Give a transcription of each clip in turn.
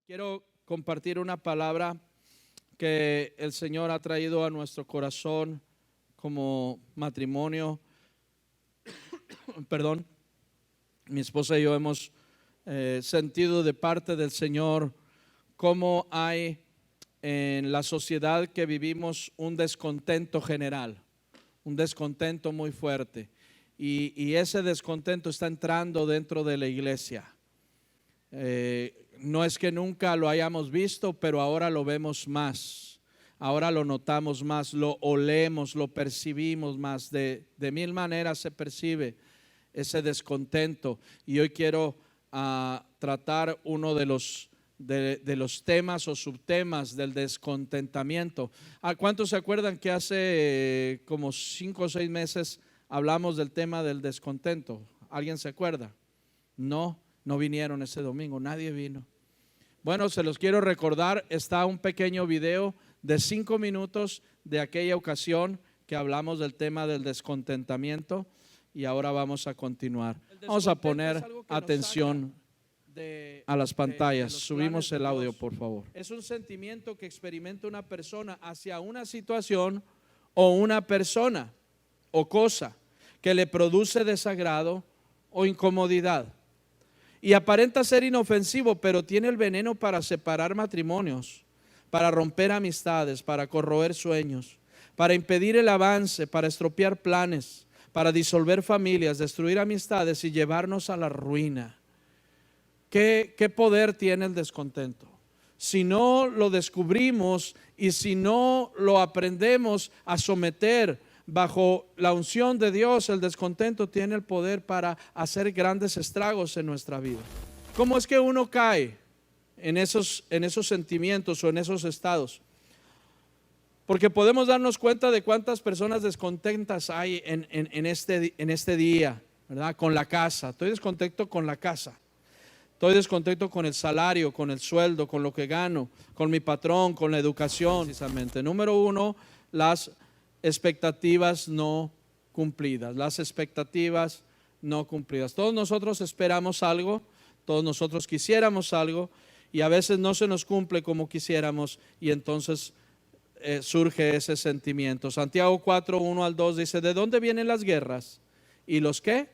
Quiero compartir una palabra que el Señor ha traído a nuestro corazón como matrimonio. Perdón, mi esposa y yo hemos sentido de parte del Señor cómo hay en la sociedad que vivimos un descontento general, un descontento muy fuerte. Y ese descontento está entrando dentro de la iglesia. No es que nunca lo hayamos visto, pero ahora lo vemos más, ahora lo notamos más, lo olemos, lo percibimos más, de mil maneras se percibe ese descontento. Y hoy quiero tratar uno de los temas o subtemas del descontentamiento. ¿Cuántos se acuerdan que hace como 5 o 6 meses hablamos del tema del descontento? ¿Alguien se acuerda? No vinieron ese domingo, nadie vino. Bueno, se los quiero recordar, está un pequeño video de 5 minutos de aquella ocasión que hablamos del tema del descontentamiento y ahora vamos a continuar. Vamos a poner atención a las pantallas. Subimos el audio, por favor. Es un sentimiento que experimenta una persona hacia una situación o una persona o cosa que le produce desagrado o incomodidad. Y aparenta ser inofensivo, pero tiene el veneno para separar matrimonios, para romper amistades, para corroer sueños, para impedir el avance, para estropear planes, para disolver familias, destruir amistades y llevarnos a la ruina. ¿Qué poder tiene el descontento? Si no lo descubrimos y si no lo aprendemos a someter bajo la unción de Dios, el descontento tiene el poder para hacer grandes estragos en nuestra vida. ¿Cómo es que uno cae en esos sentimientos o en esos estados? Porque podemos darnos cuenta de cuántas personas descontentas hay en este día, ¿verdad? Con la casa. Estoy descontento con la casa. Estoy descontento con el salario, con el sueldo, con lo que gano, con mi patrón, con la educación. Precisamente. Número 1, las expectativas no cumplidas. Las expectativas no cumplidas. Todos nosotros esperamos algo, todos nosotros quisiéramos algo y a veces no se nos cumple como quisiéramos y entonces surge ese sentimiento. Santiago 4, 1 al 2 dice: ¿de dónde vienen las guerras? ¿Y los qué?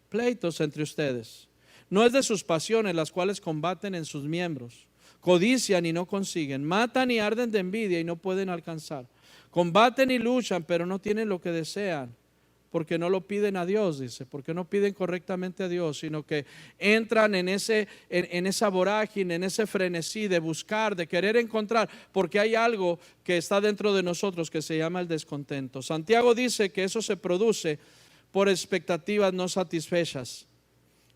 Pleitos entre ustedes. ¿No es de sus pasiones las cuales combaten en sus miembros? Codician y no consiguen, matan y arden de envidia y no pueden alcanzar. Combaten y luchan, pero no tienen lo que desean, porque no lo piden a Dios, dice, porque no piden correctamente a Dios, sino que entran en esa vorágine, en ese frenesí de buscar, de querer encontrar, porque hay algo que está dentro de nosotros que se llama el descontento. Santiago dice que eso se produce por expectativas no satisfechas.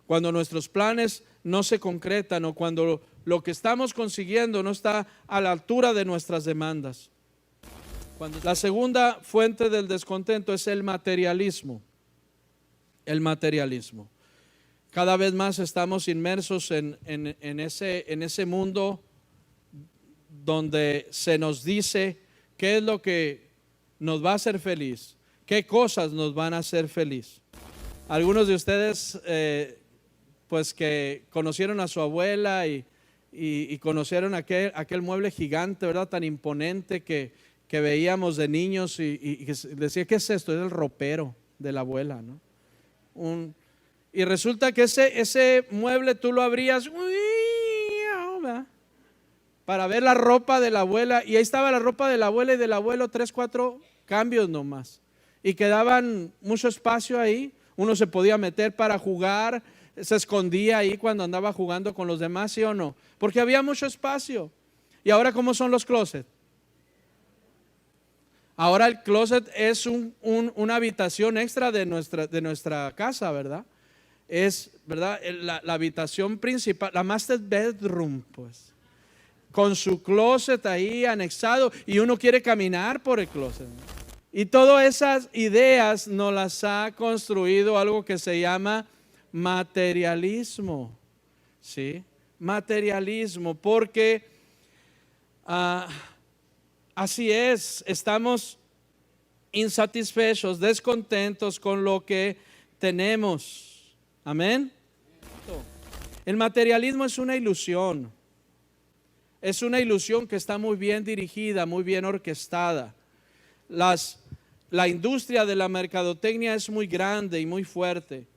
Cuando nuestros planes no se concretan o cuando lo que estamos consiguiendo no está a la altura de nuestras demandas. La segunda fuente del descontento es el materialismo. El materialismo. Cada vez más estamos inmersos en ese mundo donde se nos dice qué es lo que nos va a hacer feliz, qué cosas nos van a hacer feliz. Algunos de ustedes pues que conocieron a su abuela y conocieron aquel mueble gigante, ¿verdad? Tan imponente que veíamos de niños y decía, ¿qué es esto? Es el ropero de la abuela, ¿no? Y resulta que ese mueble tú lo abrías para ver la ropa de la abuela, y ahí estaba la ropa de la abuela y del abuelo, 3, 4 cambios nomás, y quedaban mucho espacio ahí. Uno se podía meter para jugar, se escondía ahí cuando andaba jugando con los demás, ¿sí o no? Porque había mucho espacio. Y ahora, ¿cómo son los closets? Ahora el closet es una habitación extra de nuestra casa, ¿verdad? Es, ¿verdad? La habitación principal, la master bedroom, pues, con su closet ahí anexado, y uno quiere caminar por el closet, ¿no? Y todas esas ideas nos las ha construido algo que se llama materialismo, ¿sí? Materialismo, porque así es, estamos insatisfechos, descontentos con lo que tenemos. Amén. El materialismo es una ilusión. Es una ilusión que está muy bien dirigida, muy bien orquestada. La industria de la mercadotecnia es muy grande y muy fuerte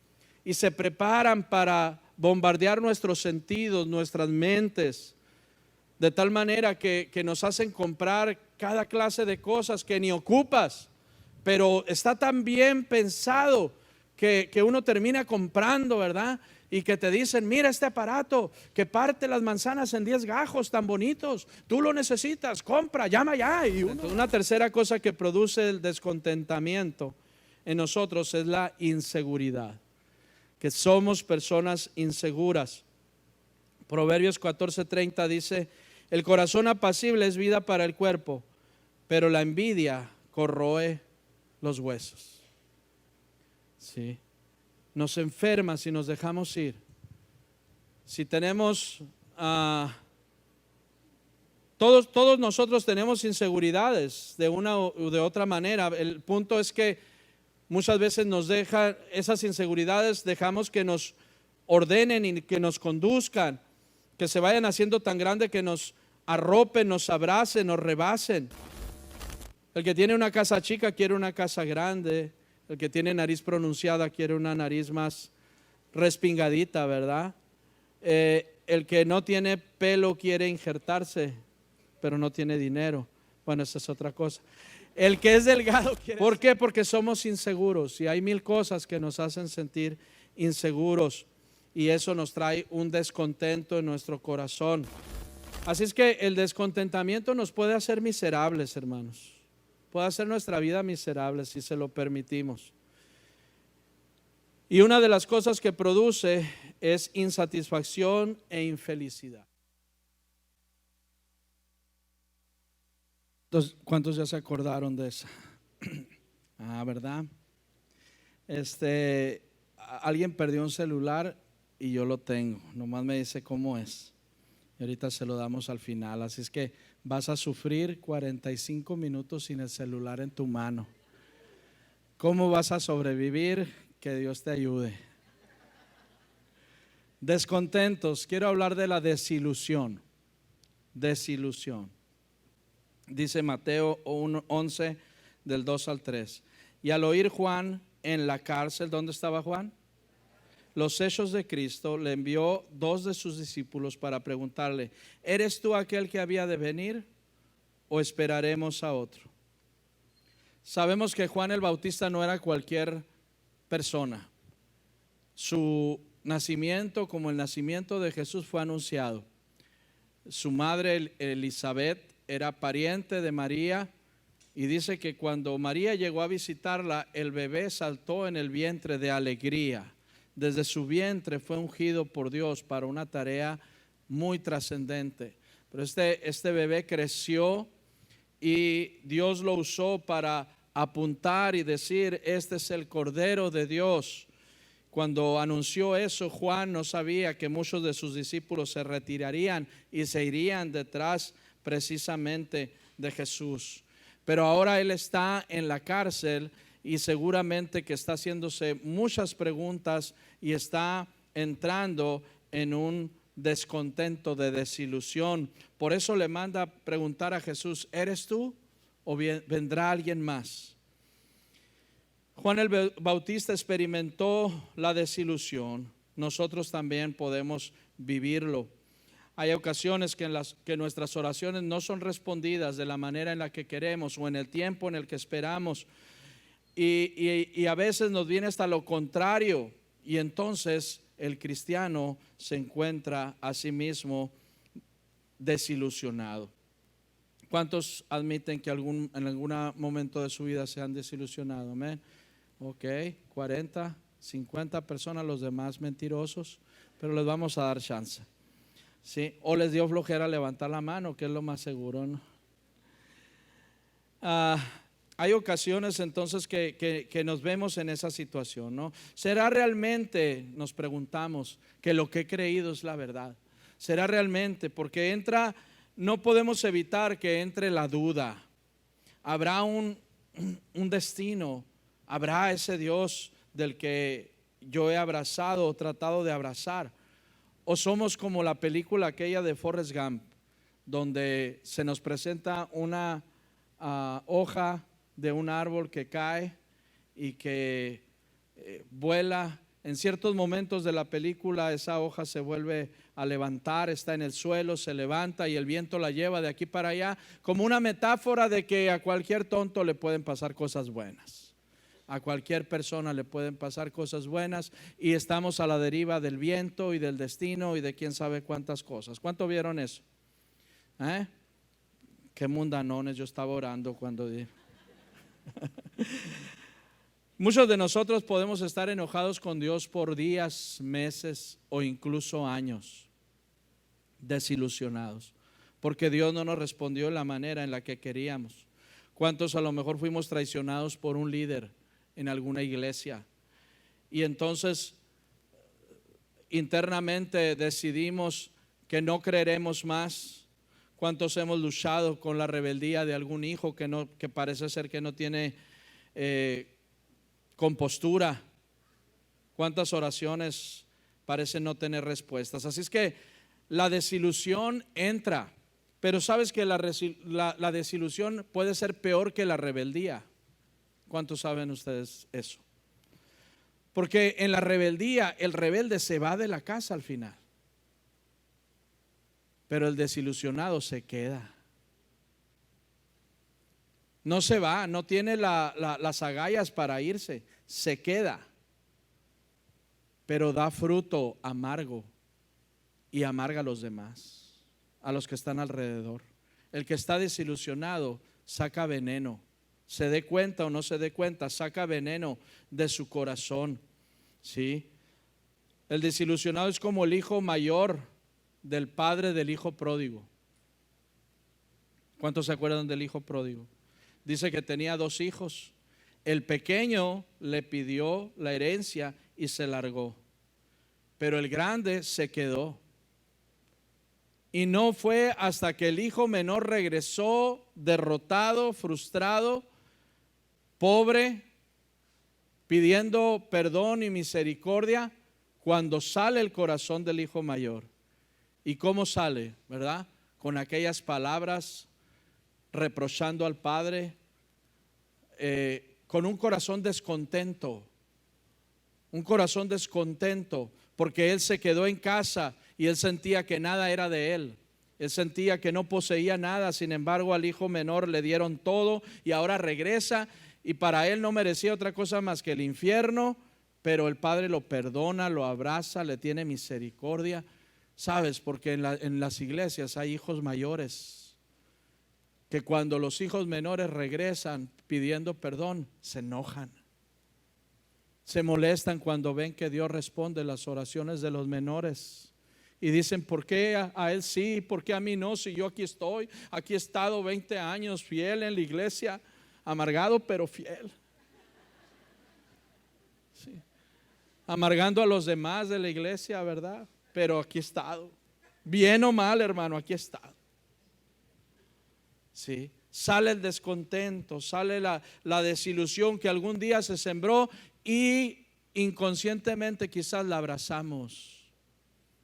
y se preparan para bombardear nuestros sentidos, nuestras mentes, de tal manera que nos hacen comprar cada clase de cosas que ni ocupas, pero está tan bien pensado que uno termina comprando, ¿verdad? Y que te dicen, mira este aparato que parte las manzanas en 10 gajos tan bonitos, tú lo necesitas, compra, llama ya. Y una tercera cosa que produce el descontentamiento en nosotros es la inseguridad, que somos personas inseguras. Proverbios 14:30 dice, el corazón apacible es vida para el cuerpo, pero la envidia corroe los huesos. Sí. Nos enferma si nos dejamos ir. Si tenemos, todos nosotros tenemos inseguridades de una u de otra manera. El punto es que muchas veces nos dejan esas inseguridades, dejamos que nos ordenen y que nos conduzcan, que se vayan haciendo tan grande que nos arropen, nos abracen, nos rebasen. El que tiene una casa chica quiere una casa grande. El que tiene nariz pronunciada quiere una nariz más respingadita, ¿verdad? El que no tiene pelo quiere injertarse, pero no tiene dinero. Bueno, esa es otra cosa. El que es delgado quiere... ¿Por qué? Porque somos inseguros y hay mil cosas que nos hacen sentir inseguros y eso nos trae un descontento en nuestro corazón. Así es que el descontentamiento nos puede hacer miserables, hermanos. Puede hacer nuestra vida miserable si se lo permitimos. Y una de las cosas que produce es insatisfacción e infelicidad. Entonces, ¿cuántos ya se acordaron de esa? ¿Verdad? Alguien perdió un celular y yo lo tengo. Nomás me dice cómo es. Y ahorita se lo damos al final. Así es que vas a sufrir 45 minutos sin el celular en tu mano. ¿Cómo vas a sobrevivir? Que Dios te ayude. Descontentos. Quiero hablar de la desilusión. Desilusión. Dice Mateo 1:11 del 2 al 3. Y al oír Juan en la cárcel, ¿dónde estaba Juan? Los hechos de Cristo, le envió 2 de sus discípulos para preguntarle, ¿eres tú aquel que había de venir o esperaremos a otro? Sabemos que Juan el Bautista no era cualquier persona. Su nacimiento, como el nacimiento de Jesús, fue anunciado. Su madre Elizabeth era pariente de María y dice que cuando María llegó a visitarla, el bebé saltó en el vientre de alegría. Desde su vientre fue ungido por Dios para una tarea muy trascendente. Pero este bebé creció y Dios lo usó para apuntar y decir, este es el Cordero de Dios. Cuando anunció eso, Juan no sabía que muchos de sus discípulos se retirarían y se irían detrás precisamente de Jesús. Pero ahora él está en la cárcel y seguramente que está haciéndose muchas preguntas y está entrando en un descontento de desilusión. Por eso le manda preguntar a Jesús, ¿eres tú o vendrá alguien más? Juan el Bautista experimentó la desilusión. Nosotros también podemos vivirlo. Hay ocasiones que nuestras oraciones no son respondidas de la manera en la que queremos o en el tiempo en el que esperamos. Y a veces nos viene hasta lo contrario y entonces el cristiano se encuentra a sí mismo desilusionado. ¿Cuántos admiten que en algún momento de su vida se han desilusionado? Amén. Ok, 40, 50 personas, los demás mentirosos, pero les vamos a dar chance. ¿Sí? O les dio flojera levantar la mano, que es lo más seguro, ¿no? Hay ocasiones entonces que nos vemos en esa situación, ¿no? ¿Será realmente, nos preguntamos, que lo que he creído es la verdad? ¿Será realmente? Porque no podemos evitar que entre la duda. Habrá un destino, habrá ese Dios del que yo he abrazado o tratado de abrazar. O somos como la película aquella de Forrest Gump, donde se nos presenta una hoja de un árbol que cae y que vuela. En ciertos momentos de la película esa hoja se vuelve a levantar, está en el suelo, se levanta y el viento la lleva de aquí para allá, como una metáfora de que a cualquier tonto le pueden pasar cosas buenas, a cualquier persona le pueden pasar cosas buenas, y estamos a la deriva del viento y del destino y de quién sabe cuántas cosas. ¿Cuánto vieron eso? Qué mundanones, yo estaba orando cuando dije. Muchos de nosotros podemos estar enojados con Dios por días, meses o incluso años, desilusionados, porque Dios no nos respondió de la manera en la que queríamos. ¿Cuántos a lo mejor fuimos traicionados por un líder en alguna iglesia? Y entonces internamente decidimos que no creeremos más. ¿Cuántos hemos luchado con la rebeldía de algún hijo que parece ser que no tiene compostura? ¿Cuántas oraciones parecen no tener respuestas? Así es que la desilusión entra, pero sabes que la desilusión puede ser peor que la rebeldía. ¿Cuántos saben ustedes eso? Porque en la rebeldía el rebelde se va de la casa al final, pero el desilusionado se queda. No se va, no tiene las agallas para irse, se queda, pero da fruto amargo y amarga a los demás, a los que están alrededor. El que está desilusionado saca veneno, se dé cuenta o no se dé cuenta, saca veneno de su corazón, ¿sí? El desilusionado es como el hijo mayor del padre del hijo pródigo. ¿Cuántos se acuerdan del hijo pródigo? Dice que tenía 2 hijos. El pequeño le pidió la herencia y se largó, pero el grande se quedó. Y no fue hasta que el hijo menor regresó derrotado, frustrado, pobre, pidiendo perdón y misericordia, cuando sale el corazón del hijo mayor. ¿Y cómo sale? ¿Verdad? Con aquellas palabras reprochando al padre, con un corazón descontento, porque él se quedó en casa y él sentía que nada era de él. Él sentía que no poseía nada. Sin embargo, al hijo menor le dieron todo y ahora regresa, y para él no merecía otra cosa más que el infierno, pero el padre lo perdona, lo abraza, le tiene misericordia. ¿Sabes? Porque en las iglesias hay hijos mayores que cuando los hijos menores regresan pidiendo perdón, se enojan, se molestan cuando ven que Dios responde las oraciones de los menores y dicen: ¿por qué a él sí? ¿Por qué a mí no? Si yo aquí estoy, aquí he estado 20 años fiel en la iglesia, amargado pero fiel, sí, amargando a los demás de la iglesia, ¿verdad? Pero aquí he estado, bien o mal, hermano, aquí he estado. Sí, sale el descontento, sale la desilusión que algún día se sembró y inconscientemente quizás la abrazamos.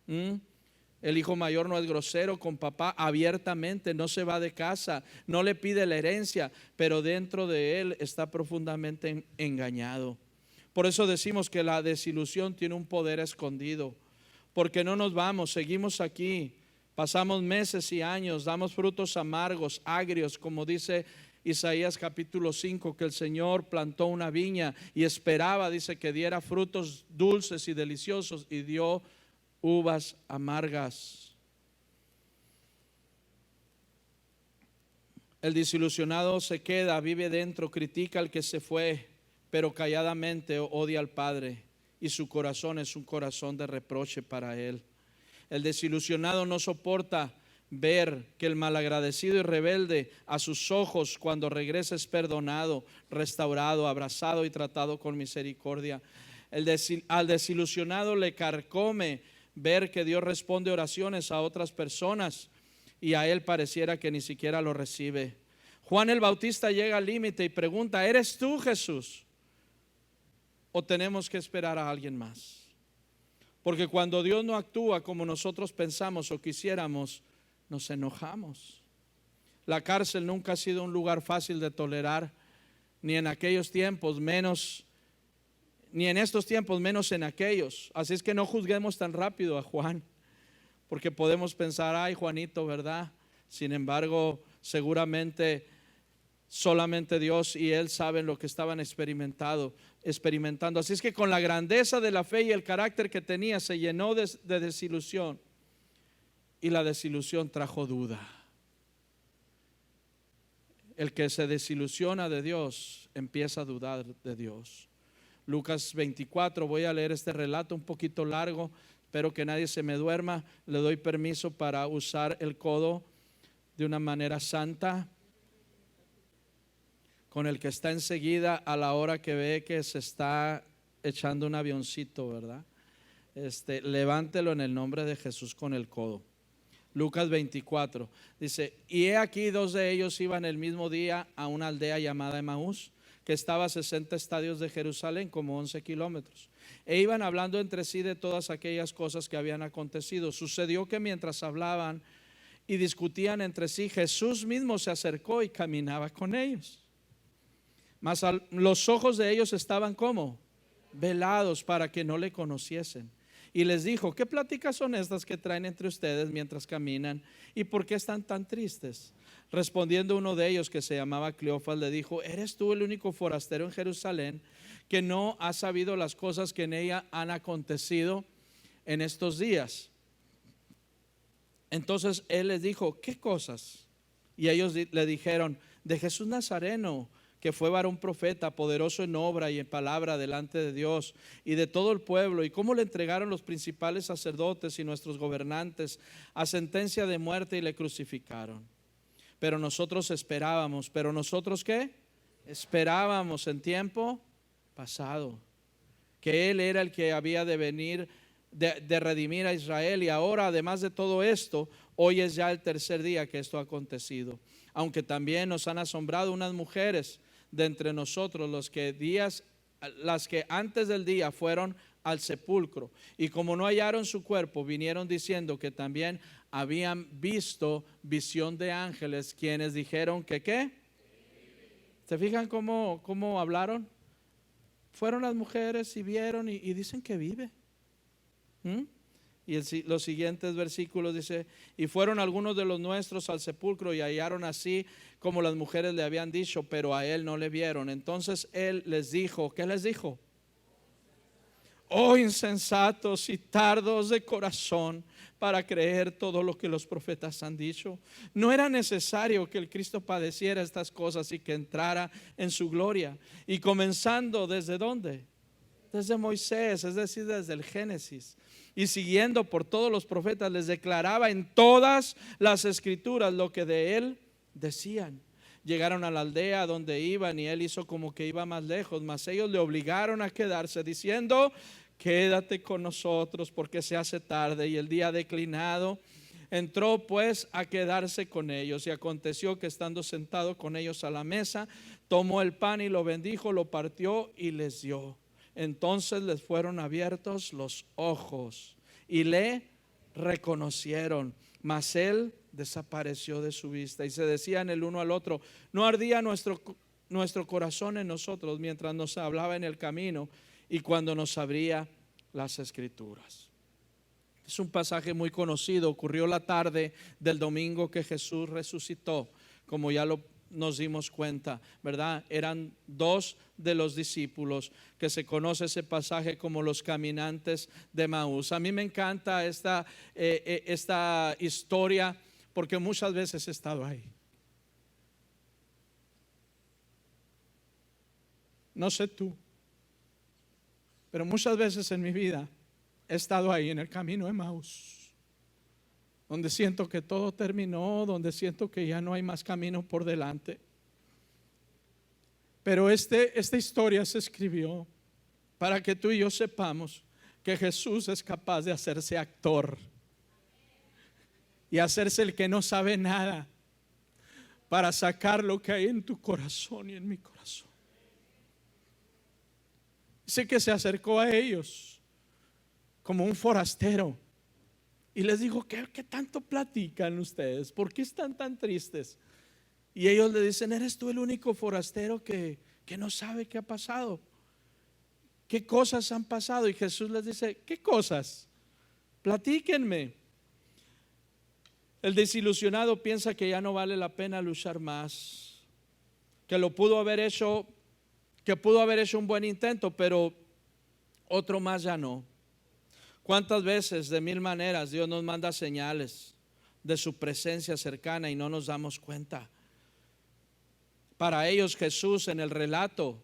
El hijo mayor no es grosero con papá abiertamente, no se va de casa, no le pide la herencia, pero dentro de él está profundamente engañado. Por eso decimos que la desilusión tiene un poder escondido, porque no nos vamos, seguimos aquí. Pasamos meses y años, damos frutos amargos, agrios, como dice Isaías capítulo 5, que el Señor plantó una viña y esperaba, dice, que diera frutos dulces y deliciosos, y dio uvas amargas. El desilusionado se queda, vive dentro, critica al que se fue, pero calladamente odia al Padre, y su corazón es un corazón de reproche para él. El desilusionado no soporta ver que el malagradecido y rebelde a sus ojos cuando regresa es perdonado, restaurado, abrazado y tratado con misericordia. Al desilusionado le carcome ver que Dios responde oraciones a otras personas y a él pareciera que ni siquiera lo recibe. Juan el Bautista llega al límite y pregunta: ¿eres tú, Jesús? ¿O tenemos que esperar a alguien más? Porque cuando Dios no actúa como nosotros pensamos o quisiéramos, nos enojamos. La cárcel nunca ha sido un lugar fácil de tolerar, ni en aquellos tiempos, menos, ni en estos tiempos, menos en aquellos. Así es que no juzguemos tan rápido a Juan, porque podemos pensar, ay, Juanito, ¿verdad? Sin embargo, seguramente solamente Dios y Él saben lo que estaban experimentando. Así es que con la grandeza de la fe y el carácter que tenía, se llenó de desilusión, y la desilusión trajo duda. El que se desilusiona de Dios empieza a dudar de Dios. Lucas 24, voy a leer este relato un poquito largo, espero que nadie se me duerma. Le doy permiso para usar el codo de una manera santa con el que está enseguida a la hora que ve que se está echando un avioncito, ¿verdad? Levántelo en el nombre de Jesús con el codo. Lucas 24 dice: y he aquí, dos de ellos iban el mismo día a una aldea llamada Emaús, que estaba a 60 estadios de Jerusalén, como 11 kilómetros. E iban hablando entre sí de todas aquellas cosas que habían acontecido. Sucedió que mientras hablaban y discutían entre sí, Jesús mismo se acercó y caminaba con ellos. Mas los ojos de ellos estaban como velados, para que no le conociesen. Y les dijo: ¿qué pláticas son estas que traen entre ustedes mientras caminan? ¿Y por qué están tan tristes? Respondiendo uno de ellos, que se llamaba Cleofas, le dijo: ¿eres tú el único forastero en Jerusalén que no ha sabido las cosas que en ella han acontecido en estos días? Entonces él les dijo: ¿qué cosas? Y ellos le dijeron: de Jesús Nazareno, que fue varón profeta, poderoso en obra y en palabra delante de Dios y de todo el pueblo, y cómo le entregaron los principales sacerdotes y nuestros gobernantes a sentencia de muerte y le crucificaron. Pero nosotros esperábamos. ¿Pero nosotros qué? Esperábamos en tiempo pasado que Él era el que había de venir, de redimir a Israel. Y ahora, además de todo esto, hoy es ya el tercer día que esto ha acontecido. Aunque también nos han asombrado unas mujeres de entre nosotros, las que antes del día fueron al sepulcro, y como no hallaron su cuerpo, vinieron diciendo que también habían visto visión de ángeles, quienes dijeron que ¿qué? ¿Se fijan cómo hablaron? Fueron las mujeres y vieron y dicen que vive. Y los siguientes versículos dice: y fueron algunos de los nuestros al sepulcro y hallaron así como las mujeres le habían dicho, pero a él no le vieron. Entonces él les dijo, ¿qué les dijo? Oh insensatos y tardos de corazón para creer todo lo que los profetas han dicho. No era necesario que el Cristo padeciera estas cosas y que entrara en su gloria. Y comenzando ¿desde dónde? Desde Moisés, es decir, desde el Génesis, y siguiendo por todos los profetas, les declaraba en todas las escrituras lo que de él decían. Llegaron a la aldea donde iban, y él hizo como que iba más lejos, mas ellos le obligaron a quedarse, diciendo: quédate con nosotros, porque se hace tarde y el día ha declinado. Entró pues a quedarse con ellos, y aconteció que estando sentado con ellos a la mesa, tomó el pan y lo bendijo, lo partió y les dio. Entonces les fueron abiertos los ojos y le reconocieron, mas él desapareció de su vista. Y se decían el uno al otro: ¿no ardía nuestro corazón en nosotros mientras nos hablaba en el camino y cuando nos abría las escrituras? Es un pasaje muy conocido. Ocurrió la tarde del domingo que Jesús resucitó, como ya nos dimos cuenta, ¿verdad? Eran dos de los discípulos, que se conoce ese pasaje como los caminantes de Emaús. A mí me encanta esta historia, porque muchas veces he estado ahí. No sé tú, pero muchas veces en mi vida he estado ahí en el camino de Emaús, donde siento que todo terminó, donde siento que ya no hay más camino por delante. Pero esta historia se escribió para que tú y yo sepamos que Jesús es capaz de hacerse actor y hacerse el que no sabe nada, para sacar lo que hay en tu corazón y en mi corazón. Dice que se acercó a ellos como un forastero Y les dijo, ¿qué tanto platican ustedes? ¿Por qué están tan tristes? Y ellos le dicen, ¿eres tú el único forastero que no sabe qué ha pasado? ¿Qué cosas han pasado? Y Jesús les dice, ¿qué cosas? Platíquenme. El desilusionado piensa que ya no vale la pena luchar más, que pudo haber hecho un buen intento, pero otro más ya no. ¿Cuántas veces, de mil maneras, Dios nos manda señales de su presencia cercana y no nos damos cuenta? Para ellos Jesús, en el relato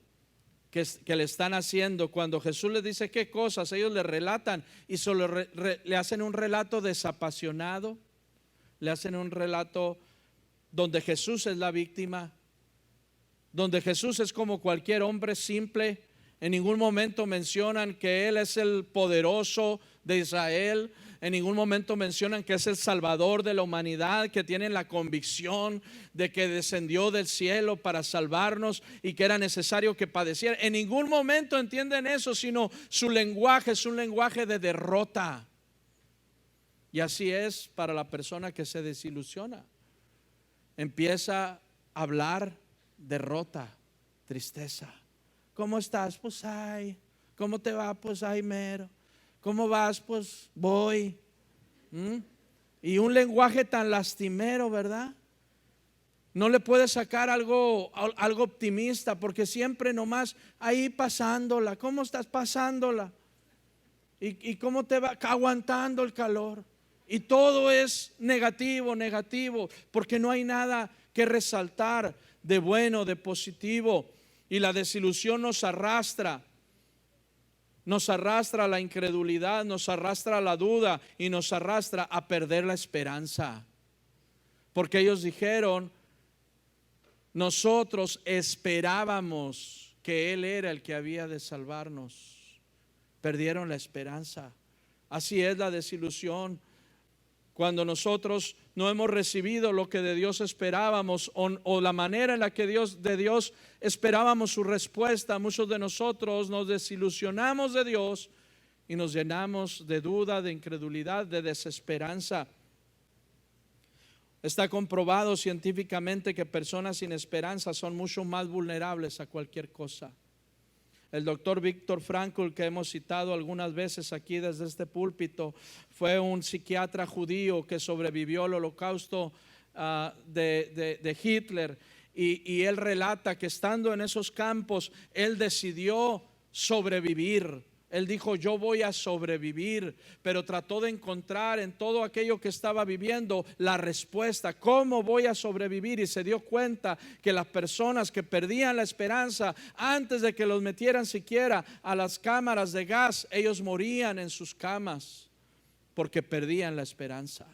que le están haciendo, cuando Jesús les dice qué cosas, ellos le relatan y solo le hacen un relato desapasionado, le hacen un relato donde Jesús es la víctima, donde Jesús es como cualquier hombre simple. En ningún momento mencionan que Él es el poderoso de Israel. En ningún momento mencionan que es el Salvador de la humanidad, que tienen la convicción de que descendió del cielo para salvarnos y que era necesario que padeciera. En ningún momento entienden eso, sino su lenguaje es un lenguaje de derrota. Y así es para la persona que se desilusiona. Empieza a hablar derrota, tristeza. ¿Cómo estás? Pues ay. ¿Cómo te va? Pues ay, mero. ¿Cómo vas? Pues voy. Y un lenguaje tan lastimero, ¿verdad? No le puedes sacar algo optimista, porque siempre nomás ahí pasándola. ¿Cómo estás pasándola? ¿Y cómo te va? Aguantando el calor. Y todo es negativo, porque no hay nada que resaltar de bueno, de positivo. Y la desilusión nos arrastra a la incredulidad, nos arrastra a la duda y nos arrastra a perder la esperanza. Porque ellos dijeron, nosotros esperábamos que Él era el que había de salvarnos. Perdieron la esperanza. Así es la desilusión. Cuando nosotros no hemos recibido lo que de Dios esperábamos o la manera en la que de Dios esperábamos su respuesta, muchos de nosotros nos desilusionamos de Dios y nos llenamos de duda, de incredulidad, de desesperanza. Está comprobado científicamente que personas sin esperanza son mucho más vulnerables a cualquier cosa. El doctor Viktor Frankl, que hemos citado algunas veces aquí desde este púlpito, fue un psiquiatra judío que sobrevivió al holocausto de Hitler, y él relata que estando en esos campos, él decidió sobrevivir. Él dijo, yo voy a sobrevivir, pero trató de encontrar en todo aquello que estaba viviendo la respuesta, ¿cómo voy a sobrevivir? Y se dio cuenta que las personas que perdían la esperanza antes de que los metieran siquiera a las cámaras de gas, ellos morían en sus camas porque perdían la esperanza.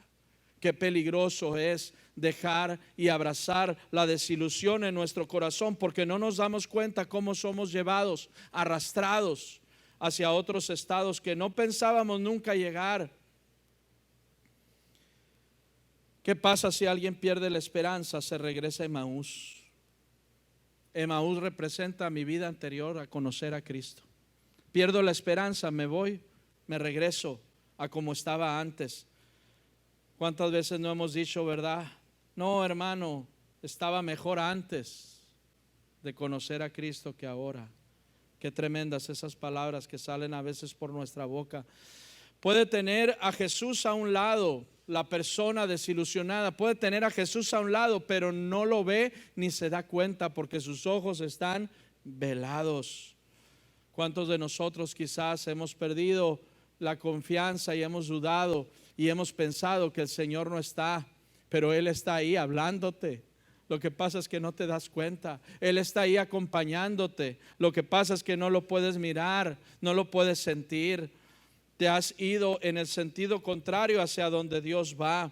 Qué peligroso es dejar y abrazar la desilusión en nuestro corazón, porque no nos damos cuenta cómo somos llevados, arrastrados hacia otros estados que no pensábamos nunca llegar. ¿Qué pasa si alguien pierde la esperanza? Se regresa a Emaús. Emaús representa mi vida anterior a conocer a Cristo. Pierdo la esperanza, me voy, me regreso a como estaba antes. ¿Cuántas veces no hemos dicho, verdad? No, hermano, estaba mejor antes de conocer a Cristo que ahora. Qué tremendas esas palabras que salen a veces por nuestra boca. Puede tener a Jesús a un lado, la persona desilusionada puede tener a Jesús a un lado, pero no lo ve ni se da cuenta porque sus ojos están velados. ¿Cuántos de nosotros quizás hemos perdido la confianza y hemos dudado y hemos pensado que el Señor no está, pero Él está ahí hablándote? Lo que pasa es que no te das cuenta. Él está ahí acompañándote. Lo que pasa es que no lo puedes mirar, no lo puedes sentir. Te has ido en el sentido contrario hacia donde Dios va.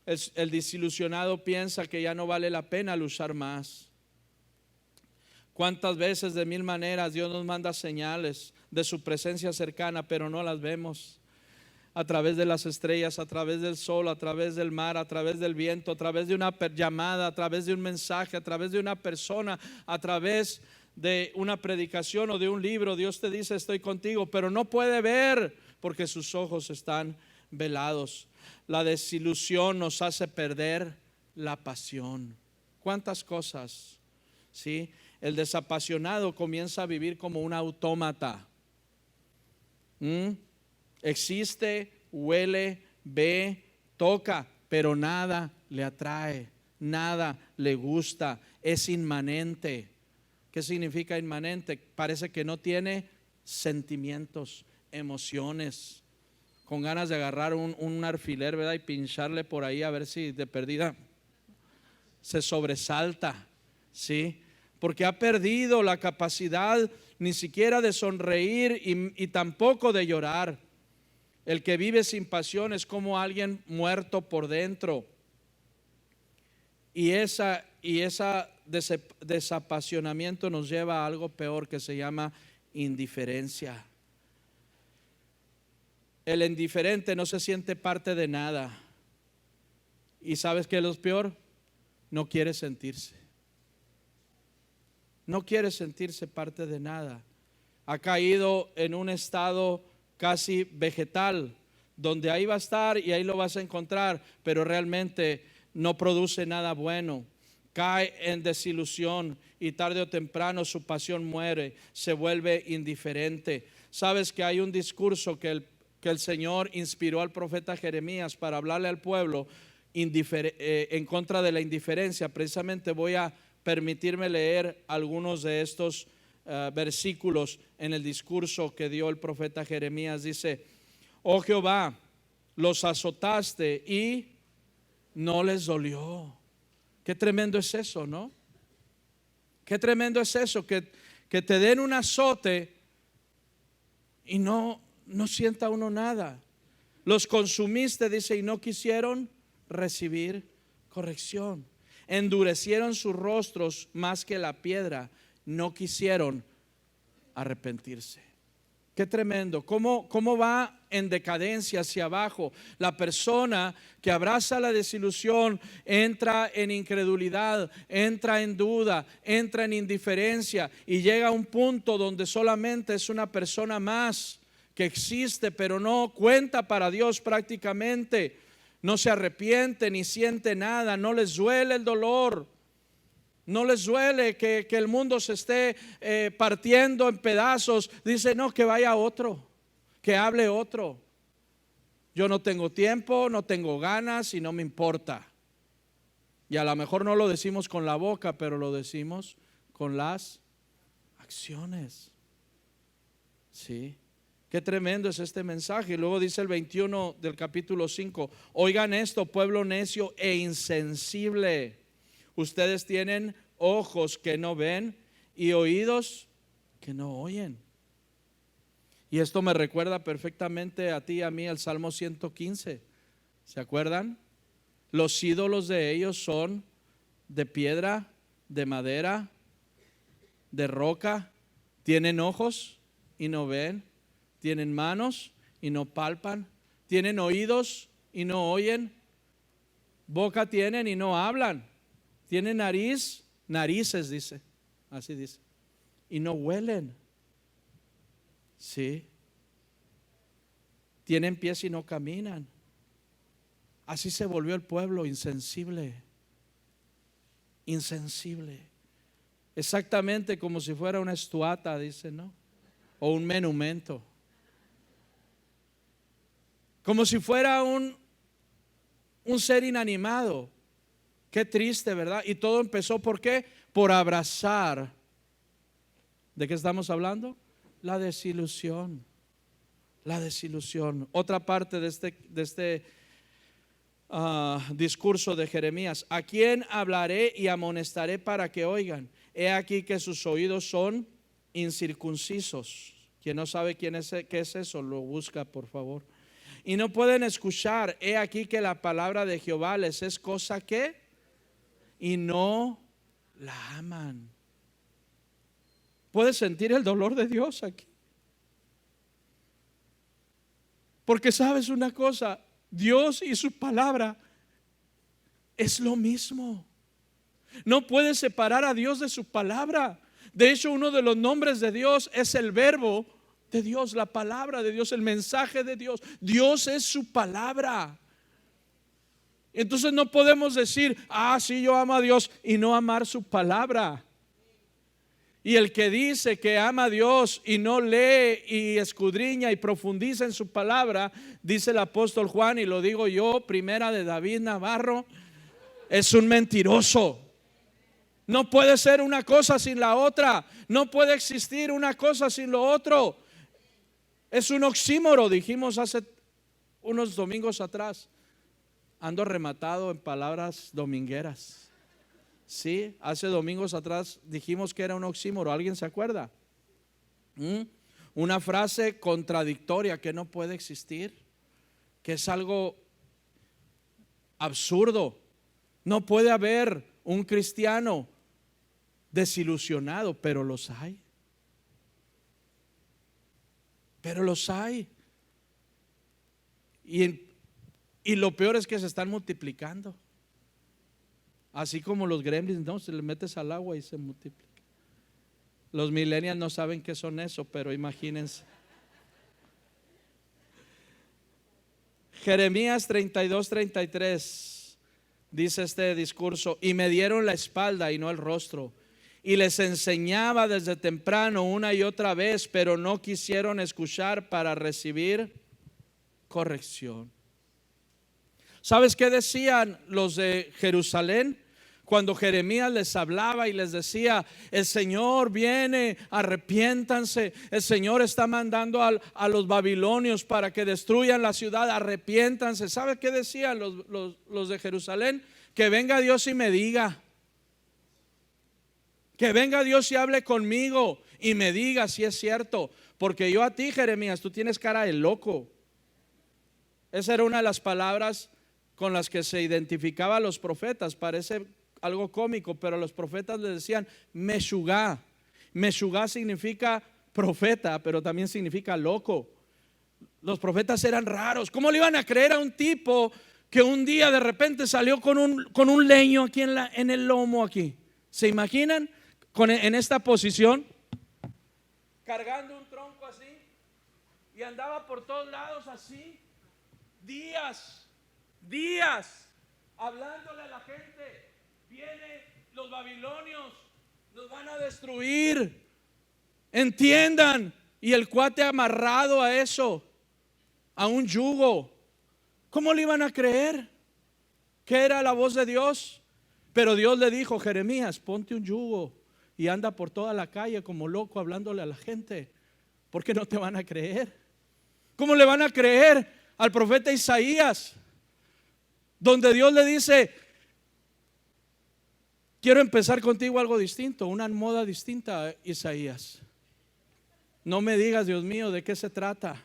El desilusionado piensa que ya no vale la pena luchar más. ¿Cuántas veces, de mil maneras, Dios nos manda señales de su presencia cercana, pero no las vemos? A través de las estrellas, a través del sol, a través del mar, a través del viento, a través de una llamada, a través de un mensaje, a través de una persona, a través de una predicación o de un libro. Dios te dice, estoy contigo, pero no puede ver porque sus ojos están velados. La desilusión nos hace perder la pasión. ¿Cuántas cosas? ¿Sí? El desapasionado comienza a vivir como un autómata. Existe, huele, ve, toca, pero nada le atrae, nada le gusta, es inmanente. ¿Qué significa inmanente? Parece que no tiene sentimientos, emociones, con ganas de agarrar un alfiler, ¿verdad? Y pincharle por ahí a ver si de perdida se sobresalta, ¿sí? Porque ha perdido la capacidad ni siquiera de sonreír y tampoco de llorar. El que vive sin pasión es como alguien muerto por dentro. Y ese desapasionamiento nos lleva a algo peor que se llama indiferencia. El indiferente no se siente parte de nada. ¿Y sabes qué es lo peor? No quiere sentirse. No quiere sentirse parte de nada. Ha caído en un estado casi vegetal, donde ahí va a estar y ahí lo vas a encontrar, pero realmente no produce nada bueno. Cae en desilusión y tarde o temprano su pasión muere, se vuelve indiferente. Sabes que hay un discurso que el Señor inspiró al profeta Jeremías para hablarle al pueblo en contra de la indiferencia. Precisamente voy a permitirme leer algunos de estos versículos en el discurso que dio el profeta Jeremías. Dice: oh Jehová, los azotaste y no les dolió. Qué tremendo es eso, ¿no? Qué tremendo es eso, que te den un azote y no sienta uno nada. Los consumiste, dice, y no quisieron recibir corrección. Endurecieron sus rostros más que la piedra, no quisieron arrepentirse. Qué tremendo, cómo va en decadencia hacia abajo. La persona que abraza la desilusión entra en incredulidad, entra en duda, entra en indiferencia y llega a un punto donde solamente es una persona más que existe, pero no cuenta para Dios prácticamente. No se arrepiente ni siente nada, no les duele el dolor. No les duele que el mundo se esté partiendo en pedazos. Dice: no, que vaya otro, que hable otro. Yo no tengo tiempo, no tengo ganas y no me importa. Y a lo mejor no lo decimos con la boca, pero lo decimos con las acciones. Sí. Qué tremendo es este mensaje. Y luego dice el 21 del capítulo 5: oigan esto, pueblo necio e insensible. Ustedes tienen ojos que no ven y oídos que no oyen. Y esto me recuerda perfectamente a ti y a mí el Salmo 115. ¿Se acuerdan? Los ídolos de ellos son de piedra, de madera, de roca. Tienen ojos y no ven. Tienen manos y no palpan. Tienen oídos y no oyen. Boca tienen y no hablan. Tienen narices, dice, así dice, y no huelen. Sí. Tienen pies y no caminan. Así se volvió el pueblo, insensible. Insensible. Exactamente como si fuera una estatua, dice, ¿no? O un monumento. Como si fuera un ser inanimado. Qué triste, ¿verdad? Y todo empezó, ¿por qué? Por abrazar. ¿De qué estamos hablando? La desilusión. La desilusión. Otra parte de este discurso de Jeremías: ¿a quién hablaré y amonestaré para que oigan? He aquí que sus oídos son incircuncisos. Quien no sabe qué es eso, lo busca, por favor. Y no pueden escuchar. He aquí que la palabra de Jehová les es cosa que y no la aman. ¿Puedes sentir el dolor de Dios aquí? Porque sabes una cosa, Dios y su palabra es lo mismo. No puedes separar a Dios de su palabra. De hecho, uno de los nombres de Dios es el verbo de Dios, la palabra de Dios, el mensaje de Dios. Dios es su palabra. Entonces no podemos decir, sí, yo amo a Dios, y no amar su palabra. Y el que dice que ama a Dios y no lee y escudriña y profundiza en su palabra, dice el apóstol Juan, y lo digo yo, primera de David Navarro, es un mentiroso. No puede ser una cosa sin la otra. No puede existir una cosa sin lo otro. Es un oxímoro, dijimos hace unos domingos atrás. Ando rematado en palabras domingueras. Sí, hace domingos atrás dijimos que era un oxímoro. ¿Alguien se acuerda? Una frase contradictoria que no puede existir, que es algo absurdo. No puede haber un cristiano desilusionado, pero los hay. Pero los hay. Y lo peor es que se están multiplicando. Así como los gremlins, no, se le metes al agua y se multiplica. Los millennials no saben qué son eso, pero imagínense. Jeremías 32-33 dice este discurso: y me dieron la espalda y no el rostro, y les enseñaba desde temprano una y otra vez, pero no quisieron escuchar para recibir corrección. ¿Sabes qué decían los de Jerusalén? Cuando Jeremías les hablaba y les decía: el Señor viene, arrepiéntanse, el Señor está mandando a los babilonios para que destruyan la ciudad, arrepiéntanse. ¿Sabe qué decían los de Jerusalén? Que venga Dios y me diga, que venga Dios y hable conmigo y me diga si es cierto, porque yo a ti, Jeremías, tú tienes cara de loco. Esa era una de las palabras con las que se identificaba a los profetas. Parece algo cómico, pero los profetas les decían Meshugá. Meshugá significa profeta, pero también significa loco. Los profetas eran raros. ¿Cómo le iban a creer a un tipo que un día de repente salió con un leño aquí en el lomo aquí? ¿Se imaginan? En esta posición, cargando un tronco así, y andaba por todos lados así, días, hablándole a la gente: vienen los babilonios, nos van a destruir, entiendan. Y el cuate amarrado a eso, a un yugo. ¿Cómo le iban a creer que era la voz de Dios? Pero Dios le dijo: Jeremías, ponte un yugo y anda por toda la calle como loco hablándole a la gente, porque no te van a creer. ¿Cómo le van a creer al profeta Isaías, donde Dios le dice: quiero empezar contigo algo distinto, una moda distinta, Isaías? No me digas, Dios mío, ¿de qué se trata?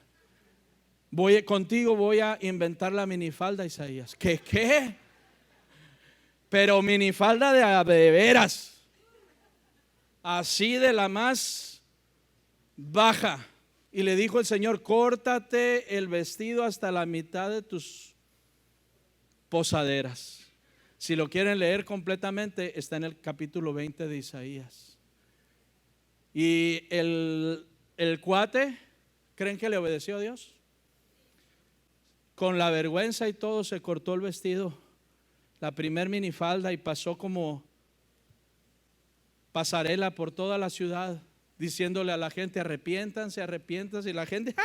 Contigo voy a inventar la minifalda, Isaías. ¿Qué? Pero minifalda de veras, así de la más baja. Y le dijo el Señor: córtate el vestido hasta la mitad de tus posaderas. Si lo quieren leer completamente, está en el capítulo 20 de Isaías. Y el cuate, ¿creen que le obedeció a Dios? Con la vergüenza y todo, se cortó el vestido, la primer minifalda, y pasó como pasarela por toda la ciudad, diciéndole a la gente: arrepiéntanse, arrepiéntanse. Y la gente: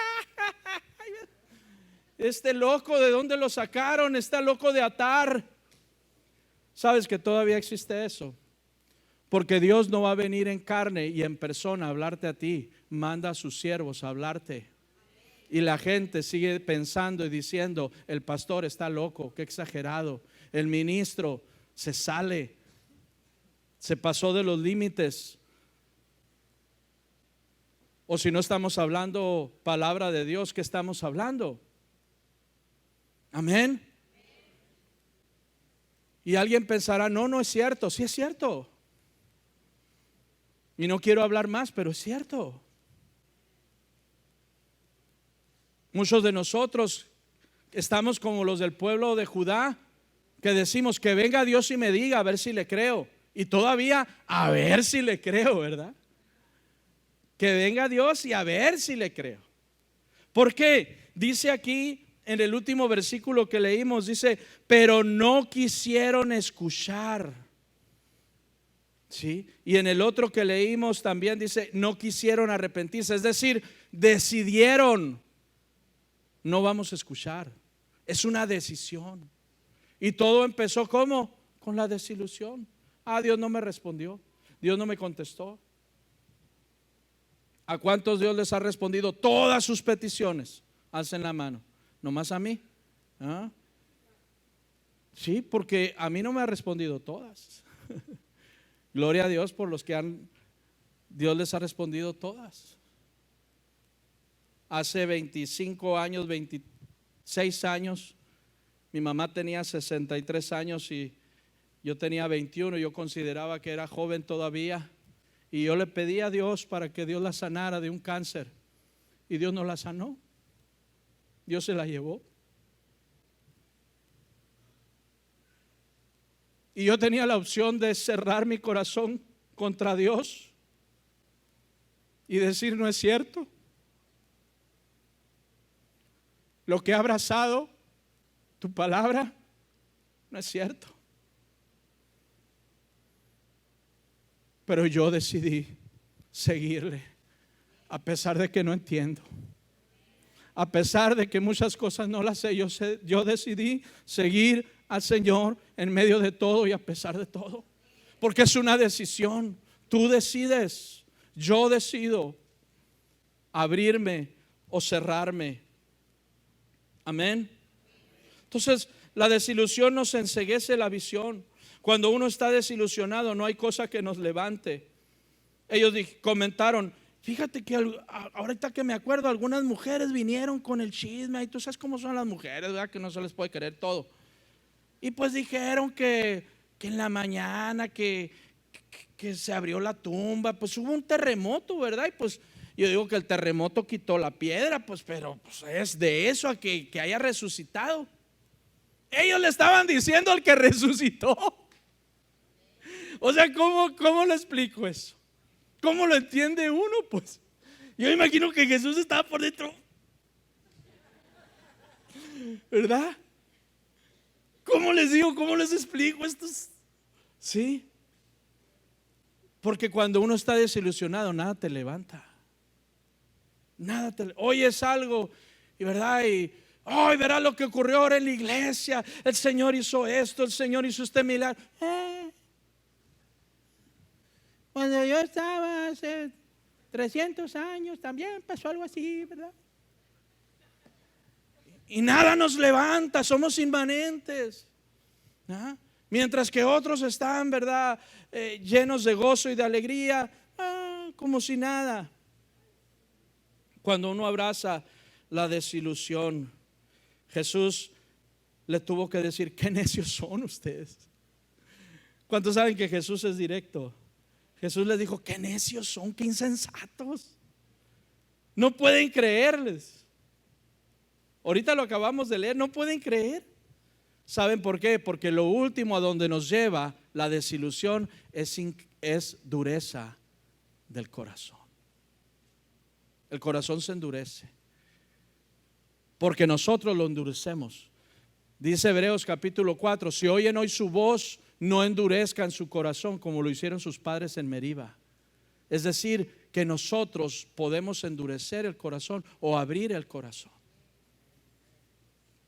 este loco, ¿de dónde lo sacaron? Está loco de atar. ¿Sabes que todavía existe eso? Porque Dios no va a venir en carne y en persona a hablarte a ti. Manda a sus siervos a hablarte. Y la gente sigue pensando y diciendo: el pastor está loco, qué exagerado. El ministro se sale, se pasó de los límites. O si no estamos hablando palabra de Dios, ¿qué estamos hablando? Amén. Y alguien pensará: no es cierto. Sí es cierto. Y no quiero hablar más, pero es cierto. Muchos de nosotros estamos como los del pueblo de Judá, que decimos: que venga Dios y me diga, a ver si le creo. Y todavía a ver si le creo, ¿verdad? Que venga Dios y a ver si le creo. ¿Por qué? Dice aquí en el último versículo que leímos, dice, pero no quisieron escuchar. ¿Sí? Y en el otro que leímos también dice, no quisieron arrepentirse. Es decir, decidieron, no vamos a escuchar. Es una decisión. Y todo empezó ¿cómo? Con la desilusión. Dios no me respondió. Dios no me contestó. ¿A cuántos Dios les ha respondido todas sus peticiones? Alcen la mano. ¿Nomás a mí? Sí, porque a mí no me ha respondido todas. Gloria a Dios por los que Dios les ha respondido todas. Hace 25 años, 26 años, mi mamá tenía 63 años y yo tenía 21. Yo consideraba que era joven todavía. Y yo le pedí a Dios para que Dios la sanara de un cáncer. Y Dios no la sanó. Dios se la llevó. Y yo tenía la opción de cerrar mi corazón contra Dios y decir no es cierto. Lo que he abrazado, tu palabra, no es cierto. Pero yo decidí seguirle, a pesar de que no entiendo. A pesar de que muchas cosas no las sé, yo decidí seguir al Señor en medio de todo y a pesar de todo. Porque es una decisión. Tú decides, yo decido abrirme o cerrarme. Amén. Entonces, la desilusión nos enceguece la visión. Cuando uno está desilusionado, no hay cosa que nos levante. Ellos comentaron, fíjate que ahorita que me acuerdo, algunas mujeres vinieron con el chisme. Y tú sabes cómo son las mujeres, ¿verdad? Que no se les puede creer todo. Y pues dijeron que en la mañana que se abrió la tumba. Pues hubo un terremoto, ¿verdad? Y pues yo digo que el terremoto quitó la piedra. Pues pero pues es de eso a que haya resucitado. Ellos le estaban diciendo al que resucitó. O sea, ¿cómo lo explico eso? ¿Cómo lo entiende uno? Pues yo imagino que Jesús estaba por dentro, ¿verdad? ¿Cómo les digo? ¿Cómo les explico esto? Sí. Porque cuando uno está desilusionado, nada te levanta. Oyes algo y verdad y verá lo que ocurrió ahora en la iglesia. El Señor hizo esto, el Señor hizo este milagro. Cuando yo estaba hace 300 años también pasó algo así, ¿verdad? Y nada nos levanta, somos inmanentes. Mientras que otros están, ¿verdad? Llenos de gozo y de alegría, como si nada. Cuando uno abraza la desilusión, Jesús le tuvo que decir, qué necios son ustedes. ¿Cuántos saben que Jesús es directo? Jesús les dijo, qué necios son, qué insensatos. No pueden creerles. Ahorita lo acabamos de leer, no pueden creer. ¿Saben por qué? Porque lo último a donde nos lleva la desilusión es dureza del corazón. El corazón se endurece porque nosotros lo endurecemos. Dice Hebreos capítulo 4, si oyen hoy su voz, no endurezcan su corazón como lo hicieron sus padres en Meriba. Es decir, que nosotros podemos endurecer el corazón o abrir el corazón.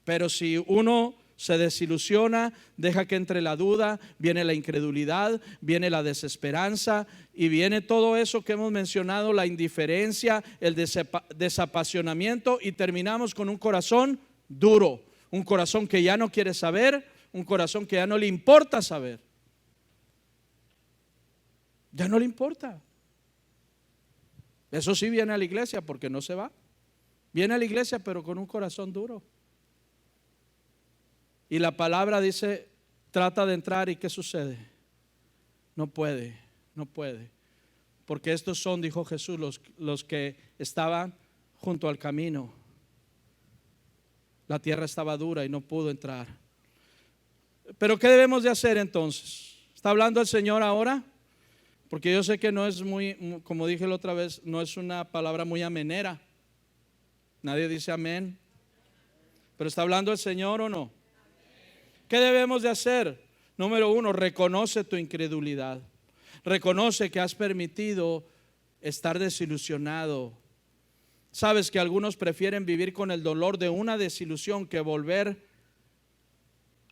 Pero si uno se desilusiona, deja que entre la duda, viene la incredulidad, viene la desesperanza y viene todo eso que hemos mencionado, la indiferencia, el desapasionamiento, y terminamos con un corazón duro, un corazón que ya no quiere saber, un corazón que ya no le importa saber. Ya no le importa. Eso sí, viene a la iglesia porque no se va. Viene a la iglesia pero con un corazón duro. Y la palabra dice, trata de entrar y ¿qué sucede? No puede. Porque estos son, dijo Jesús, los que estaban junto al camino. La tierra estaba dura y no pudo entrar. Pero ¿qué debemos de hacer entonces? ¿Está hablando el Señor ahora? Porque yo sé que no es muy, como dije la otra vez, no es una palabra muy amenera. Nadie dice amén. Pero ¿está hablando el Señor o no? ¿Qué debemos de hacer? Número uno, reconoce tu incredulidad. Reconoce que has permitido estar desilusionado. Sabes que algunos prefieren vivir con el dolor de una desilusión que volver